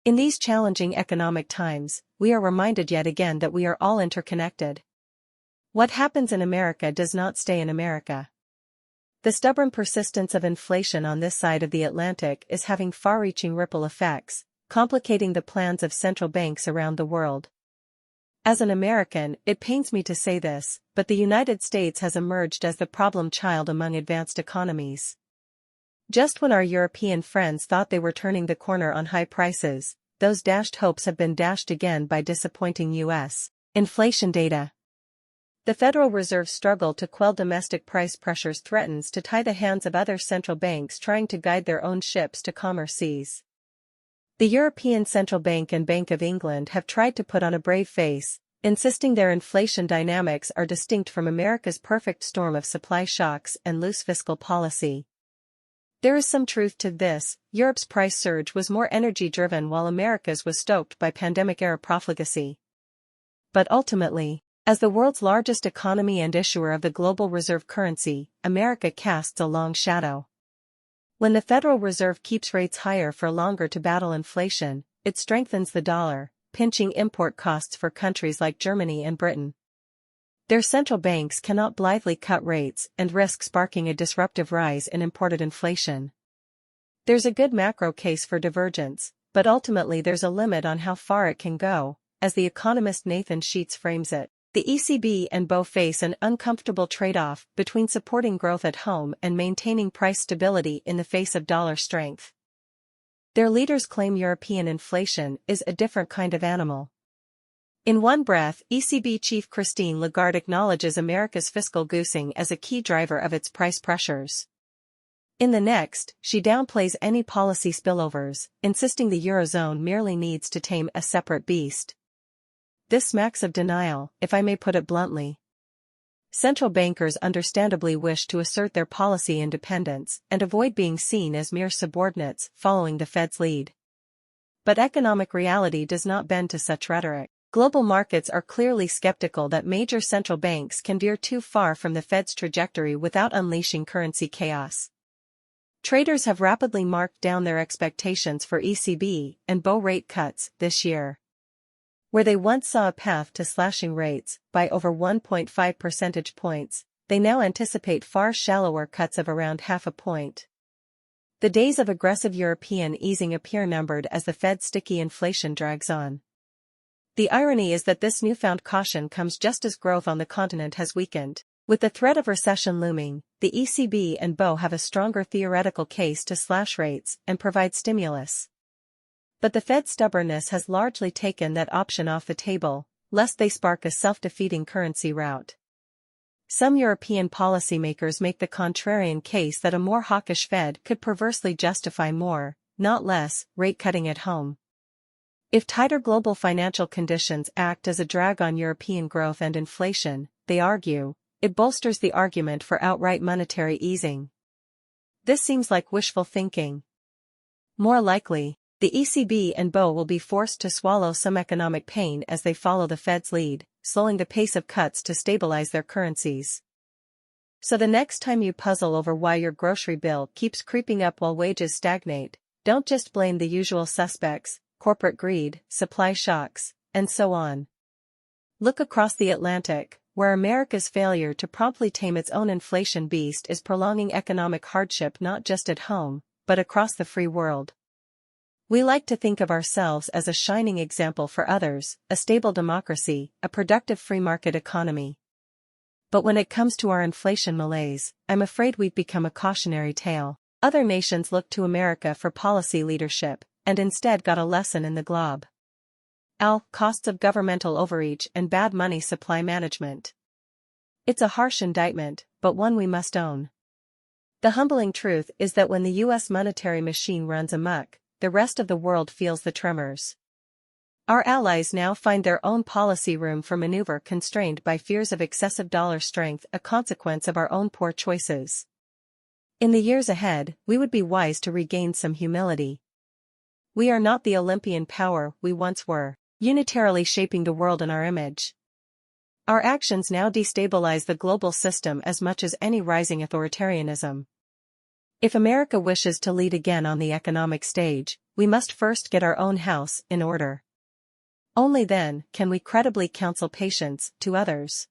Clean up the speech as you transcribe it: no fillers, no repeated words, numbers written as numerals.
In these challenging economic times, we are reminded yet again that we are all interconnected. What happens in America does not stay in America. The stubborn persistence of inflation on this side of the Atlantic is having far-reaching ripple effects, complicating the plans of central banks around the world. As an American, it pains me to say this, but the United States has emerged as the problem child among advanced economies. Just when our European friends thought they were turning the corner on high prices, those dashed hopes have been dashed again by disappointing U.S. inflation data. The Federal Reserve's struggle to quell domestic price pressures threatens to tie the hands of other central banks trying to guide their own ships to calmer seas. The European Central Bank and Bank of England have tried to put on a brave face, insisting their inflation dynamics are distinct from America's perfect storm of supply shocks and loose fiscal policy. There is some truth to this. Europe's price surge was more energy-driven while America's was stoked by pandemic-era profligacy. But ultimately, as the world's largest economy and issuer of the global reserve currency, America casts a long shadow. When the Federal Reserve keeps rates higher for longer to battle inflation, it strengthens the dollar, pinching import costs for countries like Germany and Britain. Their central banks cannot blithely cut rates and risk sparking a disruptive rise in imported inflation. There's a good macro case for divergence, but ultimately there's a limit on how far it can go, as the economist Nathan Sheets frames it. The ECB and BOE face an uncomfortable trade-off between supporting growth at home and maintaining price stability in the face of dollar strength. Their leaders claim European inflation is a different kind of animal. In one breath, ECB Chief Christine Lagarde acknowledges America's fiscal goosing as a key driver of its price pressures. In the next, she downplays any policy spillovers, insisting the Eurozone merely needs to tame a separate beast. This smacks of denial, if I may put it bluntly. Central bankers understandably wish to assert their policy independence and avoid being seen as mere subordinates following the Fed's lead. But economic reality does not bend to such rhetoric. Global markets are clearly skeptical that major central banks can veer too far from the Fed's trajectory without unleashing currency chaos. Traders have rapidly marked down their expectations for ECB and BOE rate cuts this year. Where they once saw a path to slashing rates by over 1.5 percentage points, they now anticipate far shallower cuts of around half a point. The days of aggressive European easing appear numbered as the Fed's sticky inflation drags on. The irony is that this newfound caution comes just as growth on the continent has weakened. With the threat of recession looming, the ECB and BOE have a stronger theoretical case to slash rates and provide stimulus. But the Fed's stubbornness has largely taken that option off the table, lest they spark a self-defeating currency rout. Some European policymakers make the contrarian case that a more hawkish Fed could perversely justify more, not less, rate cutting at home. If tighter global financial conditions act as a drag on European growth and inflation, they argue, it bolsters the argument for outright monetary easing. This seems like wishful thinking. More likely, the ECB and BOE will be forced to swallow some economic pain as they follow the Fed's lead, slowing the pace of cuts to stabilize their currencies. So the next time you puzzle over why your grocery bill keeps creeping up while wages stagnate, don't just blame the usual suspects, corporate greed, supply shocks, and so on. Look across the Atlantic, where America's failure to promptly tame its own inflation beast is prolonging economic hardship not just at home, but across the free world. We like to think of ourselves as a shining example for others, a stable democracy, a productive free market economy. But when it comes to our inflation malaise, I'm afraid we've become a cautionary tale. Other nations look to America for policy leadership, and instead got a lesson in the glob. Costs of governmental overreach and bad money supply management. It's a harsh indictment, but one we must own. The humbling truth is that when the U.S. monetary machine runs amok, the rest of the world feels the tremors. Our allies now find their own policy room for maneuver constrained by fears of excessive dollar strength, a consequence of our own poor choices. In the years ahead, we would be wise to regain some humility. We are not the Olympian power we once were, unitarily shaping the world in our image. Our actions now destabilize the global system as much as any rising authoritarianism. If America wishes to lead again on the economic stage, we must first get our own house in order. Only then can we credibly counsel patience to others.